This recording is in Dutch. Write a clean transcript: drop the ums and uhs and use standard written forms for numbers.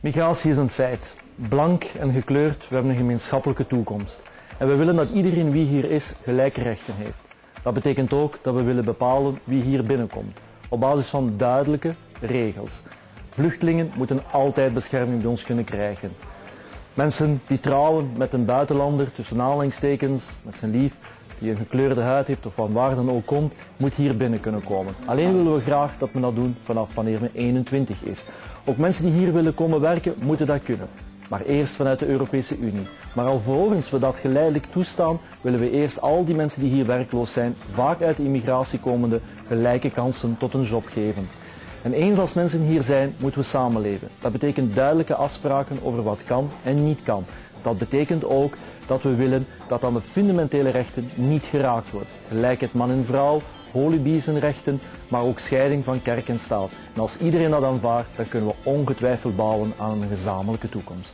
Migratie is een feit. Blank en gekleurd, we hebben een gemeenschappelijke toekomst. En we willen dat iedereen wie hier is gelijke rechten heeft. Dat betekent ook dat we willen bepalen wie hier binnenkomt. Op basis van duidelijke regels. Vluchtelingen moeten altijd bescherming bij ons kunnen krijgen. Mensen die trouwen met een buitenlander, tussen aanhalingstekens, met zijn lief, die een gekleurde huid heeft of van waar dan ook komt, moet hier binnen kunnen komen. Alleen willen we graag dat men dat doen vanaf wanneer men 21 is. Ook mensen die hier willen komen werken, moeten dat kunnen. Maar eerst vanuit de Europese Unie. Maar alvorens we dat geleidelijk toestaan, willen we eerst al die mensen die hier werkloos zijn, vaak uit de immigratie komende, gelijke kansen tot een job geven. En eens als mensen hier zijn, moeten we samenleven. Dat betekent duidelijke afspraken over wat kan en niet kan. Dat betekent ook dat we willen dat aan de fundamentele rechten niet geraakt wordt. Gelijkheid man en vrouw, holibiezenrechten, maar ook scheiding van kerk en staat. En als iedereen dat aanvaardt, dan kunnen we ongetwijfeld bouwen aan een gezamenlijke toekomst.